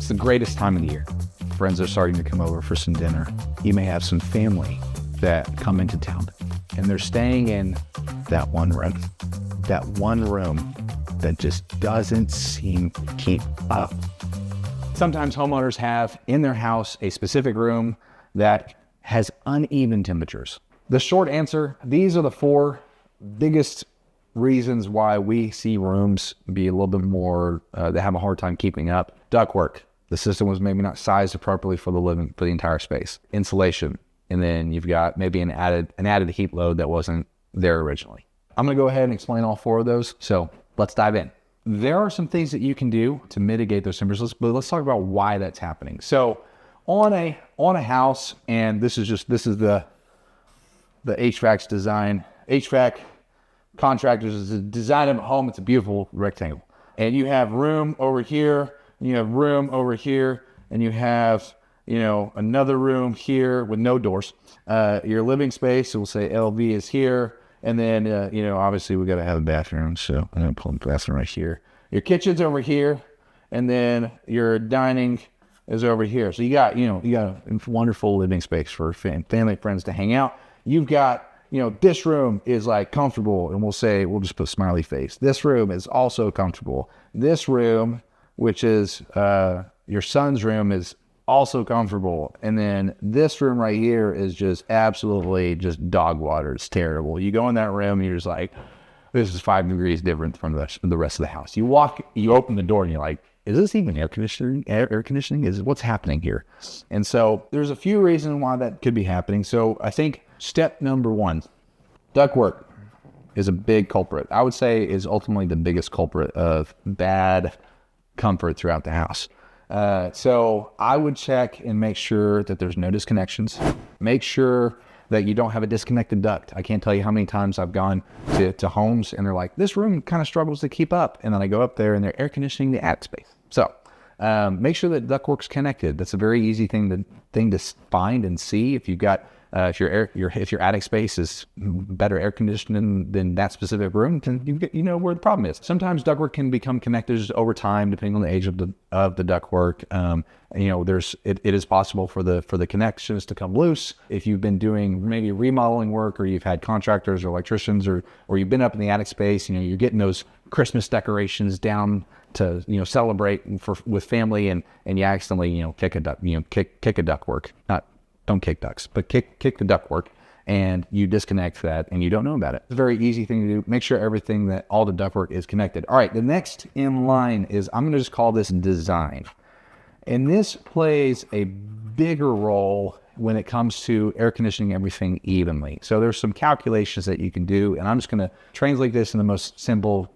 It's the greatest time of the year. Friends are starting to come over for some dinner. You may have some family that come into town and they're staying in that one room that just doesn't seem to keep up. Sometimes homeowners have in their house a specific room that has uneven temperatures. The short answer, these are the 4 biggest reasons why we see rooms be a little bit more, they have a hard time keeping up. Ductwork. The system was maybe not sized appropriately for the entire space. Insulation. And then you've got maybe an added heat load that wasn't there originally. I'm gonna go ahead and explain all 4 of those. So let's dive in. There are some things that you can do to mitigate those temperatures, but let's talk about why that's happening. So on a house, and this is the HVAC's design. HVAC contractors design a home. It's a beautiful rectangle, and you have room over here, and you have room over here, and you have another room here with no doors. Your living space, so we'll say LV is here, and then obviously we got to have a bathroom, so I'm gonna pull the bathroom right here. Your kitchen's over here, and then your dining is over here. So you got a wonderful living space for family, friends to hang out. You've got, this room is like comfortable, and we'll just put smiley face. This room is also comfortable. This room, which is your son's room, is also comfortable. And then this room right here is just absolutely just dog water. It's terrible. You go in that room and you're just like, this is 5 degrees different from the rest of the house. You open the door and you're like, is this even air conditioning? What's happening here? And so there's a few reasons why that could be happening. So I think step number 1, ductwork is a big culprit. I would say is ultimately the biggest culprit of bad comfort throughout the house. So I would check and make sure that there's no disconnections. Make sure that you don't have a disconnected duct. I can't tell you how many times I've gone to homes and they're like, this room kind of struggles to keep up. And then I go up there and they're air conditioning the attic space. So make sure that ductwork's connected. That's a very easy thing to find and see. If you've got if your attic space is better air conditioned than that specific room, then you know where the problem is. Sometimes ductwork can become connected over time, depending on the age of the ductwork. It is possible for the connections to come loose if you've been doing maybe remodeling work, or you've had contractors or electricians, or you've been up in the attic space. You're getting those Christmas decorations down to celebrate with family, and you accidentally kick a ductwork. Don't kick ducts, but kick the ductwork, and you disconnect that and you don't know about it. It's a very easy thing to do. Make sure all the ductwork is connected. All right, the next in line is, I'm gonna just call this design. And this plays a bigger role when it comes to air conditioning everything evenly. So there's some calculations that you can do, and I'm just gonna translate this in the most simple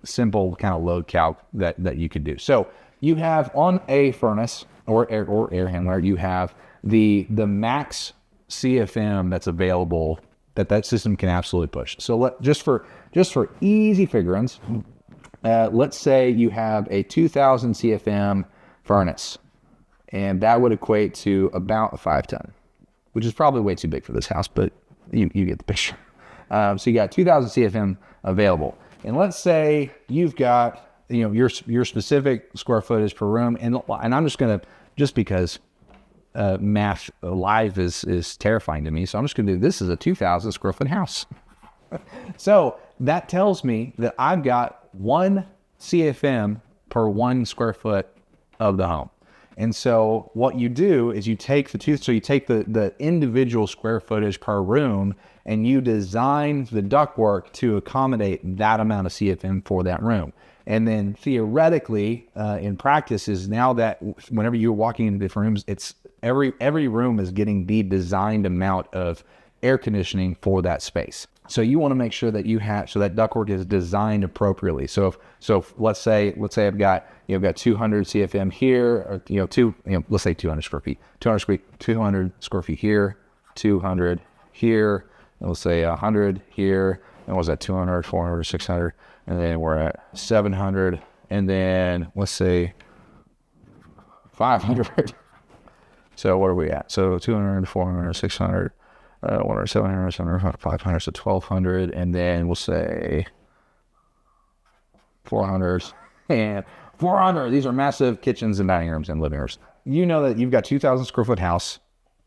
kind of load calc that you could do. So you have on a furnace or air handler, you have the max CFM that's available that system can absolutely push. So just for easy figurance, let's say you have a 2000 CFM furnace, and that would equate to about a 5-ton, which is probably way too big for this house, but you get the picture. So you got 2000 CFM available, and let's say you've got your specific square footage per room, and I'm just because math live is terrifying to me, so I'm just gonna do, this is a 2,000 square foot house. So that tells me that I've got 1 CFM per 1 square foot of the home. And so what you do is you take the individual square footage per room, and you design the ductwork to accommodate that amount of CFM for that room. And then theoretically, in practice, is now that whenever you're walking into different rooms, it's every room is getting the designed amount of air conditioning for that space. So you want to make sure that that ductwork is designed appropriately. So let's say I've got 200 CFM here, or let's say 200 square feet, 200 square feet here, 200 here, and we'll say 100 here, and what's that, 200, 400, 600, and then we're at 700, and then let's say 500. So what are we at? So 200, 400, 600, 100, 700, 700, 500, so 1,200, and then we'll say 400 and 400. These are massive kitchens and dining rooms and living rooms. You know that you've got 2,000 square foot house,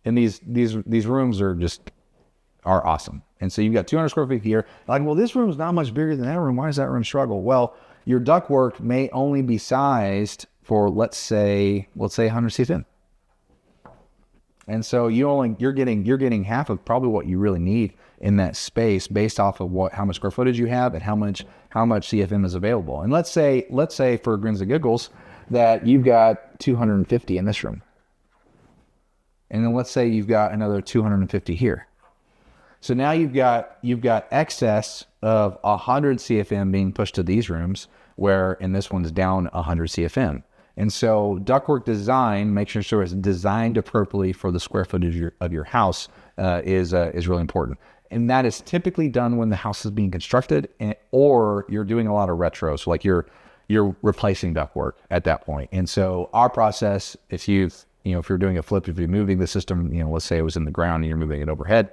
and these rooms are awesome. And so you've got 200 square feet here. Like, well, this room's not much bigger than that room. Why does that room struggle? Well, your ductwork may only be sized for, let's say 100 CFM. And so you're getting half of probably what you really need in that space based off of how much square footage you have and how much CFM is available. And let's say for grins and giggles that you've got 250 in this room. And then let's say you've got another 250 here. So now you've got excess of 100 CFM being pushed to these rooms, where in this one's down 100 CFM. And so ductwork design, making sure it's designed appropriately for the square footage of your house is really important. And that is typically done when the house is being constructed, or you're doing a lot of retro. So like you're replacing ductwork at that point. And so our process, if you're doing a flip, if you're moving the system, let's say it was in the ground and you're moving it overhead,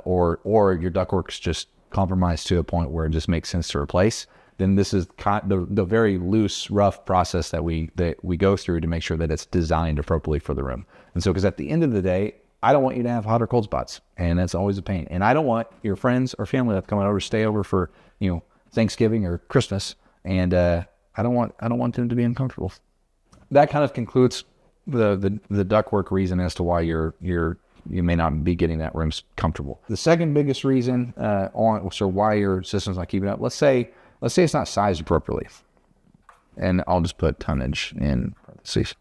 or your ductwork's just compromised to a point where it just makes sense to replace, then this is the very loose, rough process that we go through to make sure that it's designed appropriately for the room. And so, because at the end of the day, I don't want you to have hot or cold spots, and that's always a pain. And I don't want your friends or family that's coming over to stay over for Thanksgiving or Christmas, and I don't want them to be uncomfortable. That kind of concludes the ductwork reason as to why you may not be getting that room comfortable. The second biggest reason why your system's not keeping up, let's say it's not sized appropriately, and I'll just put tonnage in parentheses.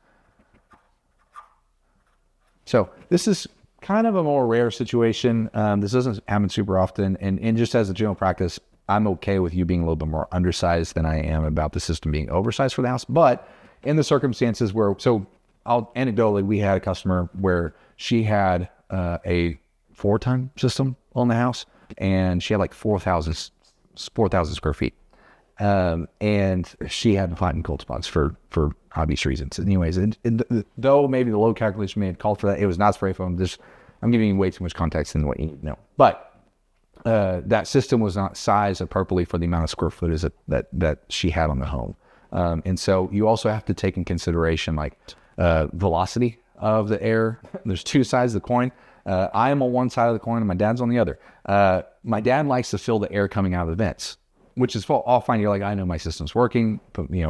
So this is kind of a more rare situation. This doesn't happen super often, and just as a general practice, I'm okay with you being a little bit more undersized than I am about the system being oversized for the house. But in the circumstances anecdotally, we had a customer where she had a 4-ton system on the house, and she had like 4,000 square feet. And she had hot and cold spots for obvious reasons. Anyways, though maybe the load calculation may have called for that, it was not spray foam. I'm giving you way too much context than what you need to know. But that system was not sized appropriately for the amount of square footage that she had on the home. And so you also have to take in consideration velocity of the air. There's two sides of the coin. I am on one side of the coin and my dad's on the other. My dad likes to feel the air coming out of the vents, which is all fine. You're like, I know my system's working, but he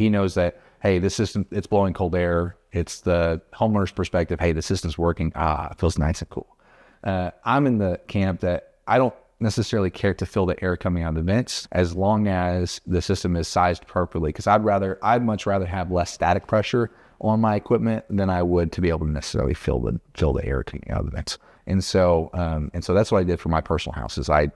knows that, hey, this system, it's blowing cold air. It's the homeowner's perspective. Hey, the system's working. It feels nice and cool. I'm in the camp that I don't necessarily care to feel the air coming out of the vents as long as the system is sized appropriately. Because I'd much rather have less static pressure on my equipment than I would to be able to necessarily feel the air coming out of the vents. And so that's what I did for my personal house. Is I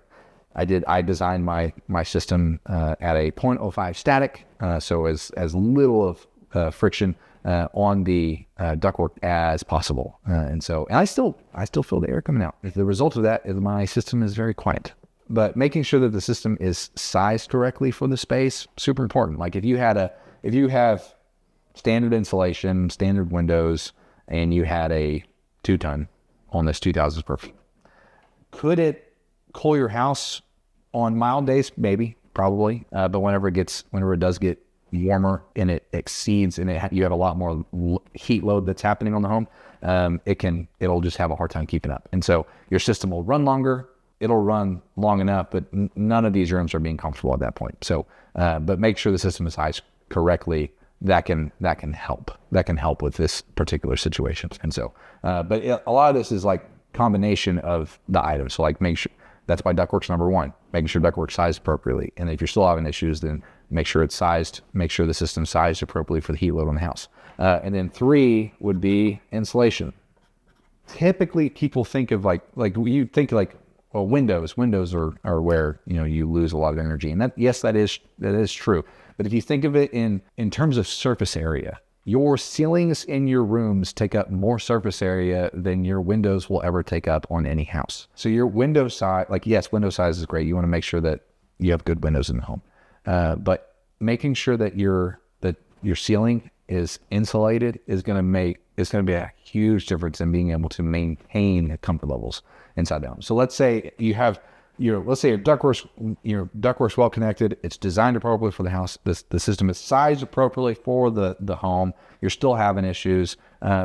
designed my system at a 0.05 static, so as little of friction on the ductwork as possible, and I still feel the air coming out. The result of that is my system is very quiet. But making sure that the system is sized correctly for the space, super important. Like if you have standard insulation, standard windows, and you had a 2-ton on this 2,000 square feet, could it cool your house on mild days? Maybe, probably. But whenever it does get warmer and it exceeds and you have a lot more heat load that's happening on the home, it'll just have a hard time keeping up. And so your system will run longer. It'll run long enough, but none of these rooms are being comfortable at that point. So, but make sure the system is sized correctly. That can help. That can help with this particular situation. And so, but a lot of this is like combination of the items. So like make sure, that's why ductwork's number one, making sure ductwork's sized appropriately. And if you're still having issues, then make sure it's sized, make sure the system's sized appropriately for the heat load on the house. And then 3 would be insulation. Typically people think of like you think like, well, windows are where, you lose a lot of energy. And that is true. But if you think of it in terms of surface area, your ceilings in your rooms take up more surface area than your windows will ever take up on any house. So your window size, yes, window size is great. You want to make sure that you have good windows in the home. But making sure that your ceiling is insulated is going to be a huge difference in being able to maintain comfort levels inside the home. So let's say you have let's say your ductwork's well connected, it's designed appropriately for the house, the system is sized appropriately for the home, you're still having issues,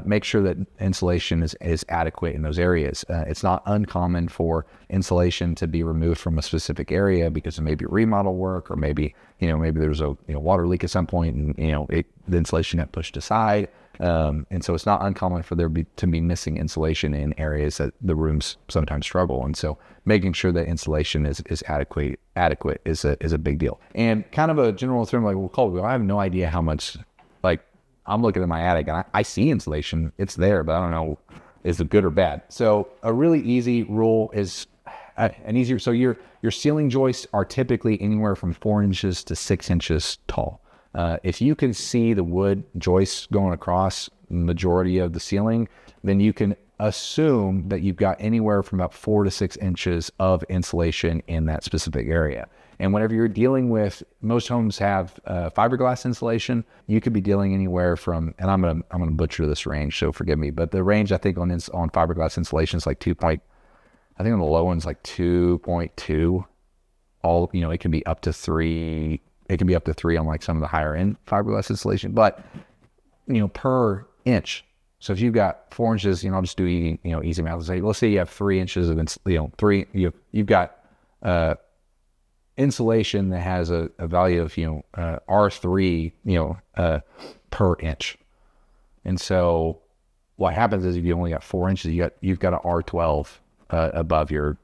make sure that insulation is adequate in those areas. It's not uncommon for insulation to be removed from a specific area because of maybe remodel work, or maybe there's a water leak at some point, and the insulation got pushed aside. And so it's not uncommon for there to be missing insulation in areas that the rooms sometimes struggle. And so making sure that insulation is adequate is a big deal. And kind of a general term, like, well, Colby, I have no idea how much, like, I'm looking at my attic and I see insulation, it's there, but I don't know, is it good or bad? So a really easy rule is so your ceiling joists are typically anywhere from 4 inches to 6 inches tall. If you can see the wood joists going across the majority of the ceiling, then you can assume that you've got anywhere from about 4 to 6 inches of insulation in that specific area. And whenever you're dealing with, most homes have fiberglass insulation, you could be dealing anywhere from, and I'm gonna butcher this range, so forgive me, but the range I think on fiberglass insulation is like I think on the low one's like 2.2. It can be up to 3. It can be up to 3 on like some of the higher end fiberglass insulation, but per inch. So if you've got 4 inches, I'll just do easy math. Let's say you have 3 inches of you've got insulation that has a value of R3 per inch. And so what happens is if you only got 4 inches, you've got an R12 above your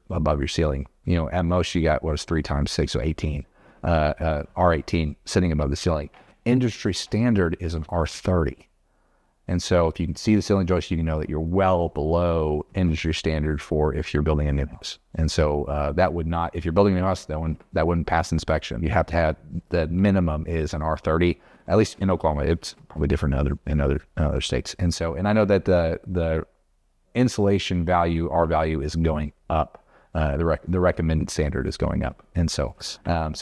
ceiling. At most you got 3 times 6, so 18. R18 sitting above the ceiling. Industry standard is an R30. And so if you can see the ceiling joist, you can know that you're well below industry standard for if you're building a new house. And so that would not, if you're building a new house, that wouldn't pass inspection. You have to have, the minimum is an R30, at least in Oklahoma. It's probably different in other states. And so, and I know that the insulation value, R value, is going up. The recommended standard is going up. And so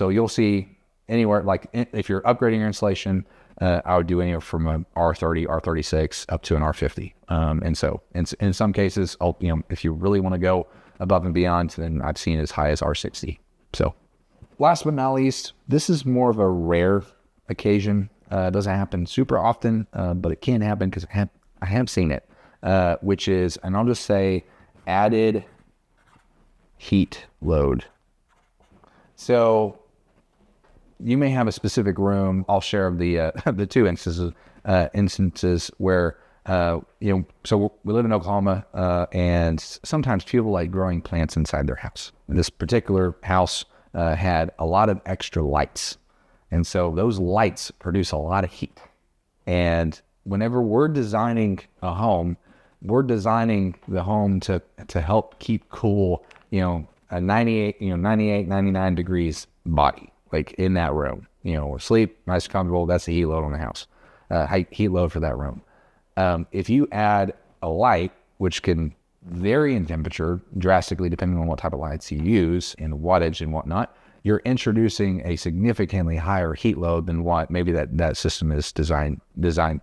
you'll see anywhere, like if you're upgrading your insulation, I would do anywhere from a R30, R36 up to an R50. And so in some cases, if you really want to go above and beyond, then I've seen as high as R60. So last but not least, this is more of a rare occasion. It doesn't happen super often, but it can happen because I have seen it, which is, and I'll just say, added heat load. So you may have a specific room. I'll share the 2 instances where so we live in Oklahoma, and sometimes people like growing plants inside their house. And this particular house had a lot of extra lights, and so those lights produce a lot of heat. And whenever we're designing a home, we're designing the home to help keep cool, a 98, 99 degrees body, like in that room, sleep, nice, comfortable. That's the heat load on the house, heat load for that room. If you add a light, which can vary in temperature drastically depending on what type of lights you use and wattage and whatnot, you're introducing a significantly higher heat load than what maybe that system is designed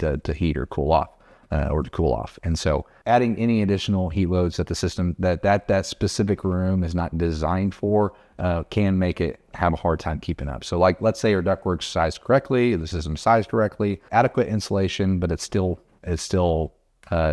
to heat or cool off. Or to cool off. And so adding any additional heat loads that the system that specific room is not designed for can make it have a hard time keeping up. So like, let's say your ductwork's sized correctly, the system's sized correctly, adequate insulation, but it's still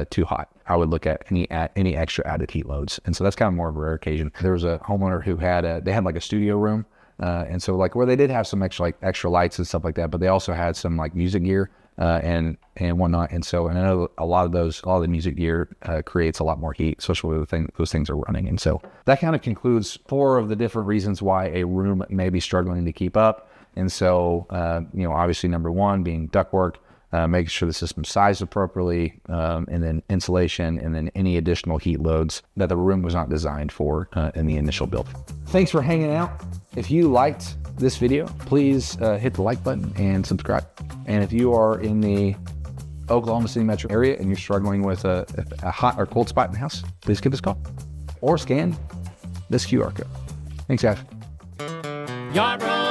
too hot. I would look at any extra added heat loads. And so that's kind of more of a rare occasion. There was a homeowner who had like a studio room. And so like where they did have some extra lights and stuff like that, but they also had some like music gear and whatnot. And so, and I know a lot of the music gear creates a lot more heat, especially when those things are running. And so that kind of concludes 4 of the different reasons why a room may be struggling to keep up. And so, obviously number 1 being ductwork, making sure the system's sized appropriately, and then insulation, and then any additional heat loads that the room was not designed for in the initial build. Thanks for hanging out. If you liked this video, please hit the like button and subscribe. And if you are in the Oklahoma City metro area and you're struggling with a hot or cold spot in the house, please give us a call or scan this QR code. Thanks, guys. Yarbrough.